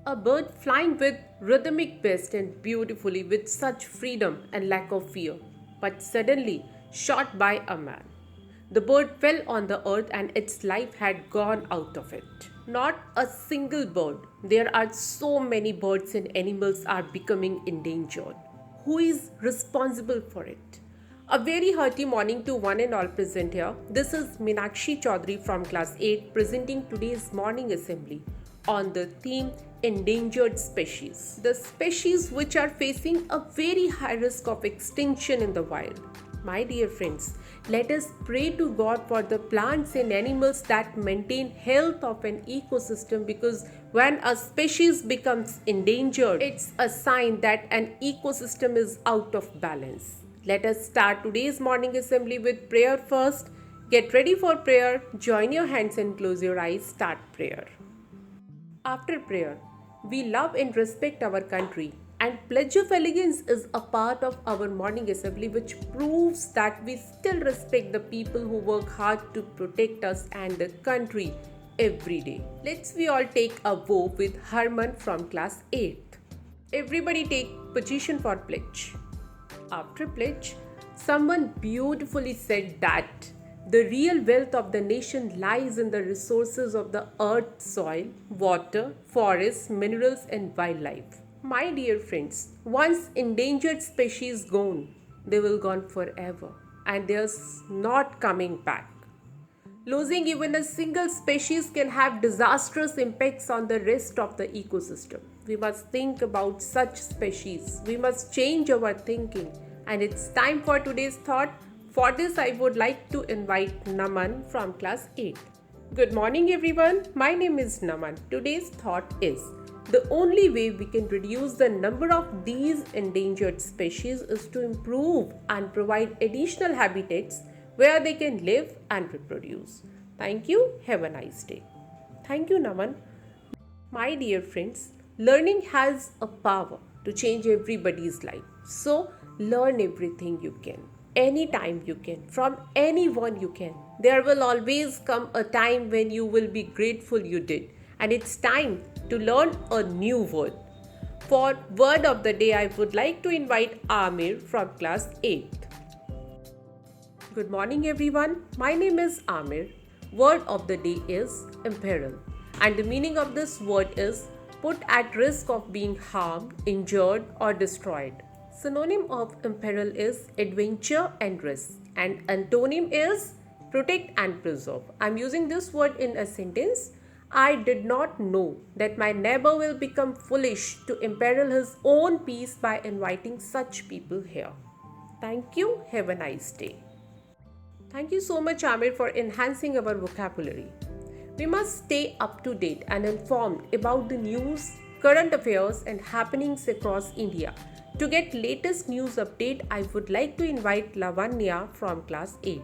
A bird flying with rhythmic best and beautifully with such freedom and lack of fear, but suddenly shot by a man. The bird fell on the earth and its life had gone out of it. Not a single bird. There are so many birds and animals are becoming endangered. Who is responsible for it? A very hearty morning to one and all present here. This is Meenakshi Chaudhary from class 8 presenting today's morning assembly on the theme Endangered Species. The species which are facing a very high risk of extinction in the wild. My dear friends, let us pray to God for the plants and animals that maintain health of an ecosystem, because when a species becomes endangered, it's a sign that an ecosystem is out of balance. Let us start today's morning assembly with prayer first. Get ready for prayer, join your hands and close your eyes, start prayer. After prayer, we love and respect our country, and Pledge of Allegiance is a part of our morning assembly which proves that we still respect the people who work hard to protect us and the country every day. Let's we all take a vow with Harman from class 8. Everybody take position for pledge. After pledge, someone beautifully said that the real wealth of the nation lies in the resources of the earth, soil, water, forests, minerals, and wildlife. My dear friends, once endangered species gone, they will gone forever, and there's not coming back. Losing even a single species can have disastrous impacts on the rest of the ecosystem. We must think about such species. We must change our thinking. And it's time for today's thought. For this, I would like to invite Naman from class 8. Good morning, everyone. My name is Naman. Today's thought is the only way we can reduce the number of these endangered species is to improve and provide additional habitats where they can live and reproduce. Thank you. Have a nice day. Thank you, Naman. My dear friends, learning has a power to change everybody's life. So, learn everything you can, anytime you can, from anyone you can. There will always come a time when you will be grateful you did. And it's time to learn a new word. For word of the day, I would like to invite Amir from class 8. Good morning, everyone. My name is Amir. Word of the day is imperil. And the meaning of this word is put at risk of being harmed, injured, or destroyed. Synonym of imperil is adventure and risk, and antonym is protect and preserve. I'm using this word in a sentence. I did not know that my neighbor will become foolish to imperil his own peace by inviting such people here. Thank you. Have a nice day. Thank you so much, Amir, for enhancing our vocabulary. We must stay up to date and informed about the news, current affairs, and happenings across India. To get latest news update, I would like to invite Lavanya from class 8.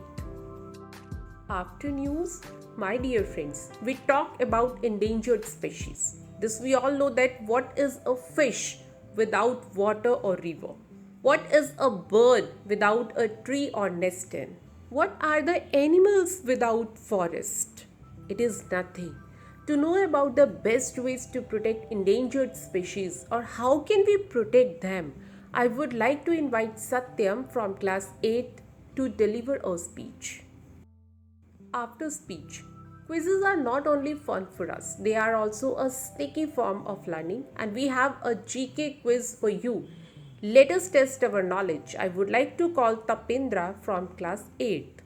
After news, my dear friends, we talk about endangered species. This we all know that what is a fish without water or river? What is a bird without a tree or nest in? What are the animals without forest? It is nothing. To know about the best ways to protect endangered species or how can we protect them, I would like to invite Satyam from class 8 to deliver a speech. After speech, quizzes are not only fun for us, they are also a sneaky form of learning, and we have a GK quiz for you. Let us test our knowledge. I would like to call Tapendra from class 8.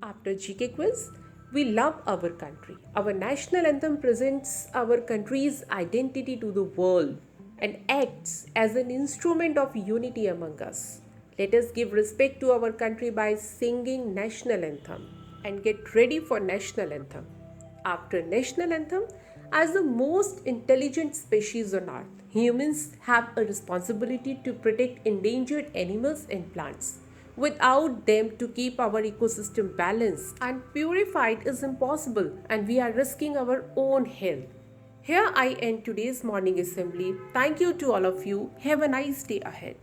After GK quiz, we love our country. Our national anthem presents our country's identity to the world and acts as an instrument of unity among us. Let us give respect to our country by singing national anthem and get ready for national anthem. After national anthem, as the most intelligent species on earth, humans have a responsibility to protect endangered animals and plants. Without them, to keep our ecosystem balanced and purified is impossible, and we are risking our own health. Here I end today's morning assembly. Thank you to all of you. Have a nice day ahead.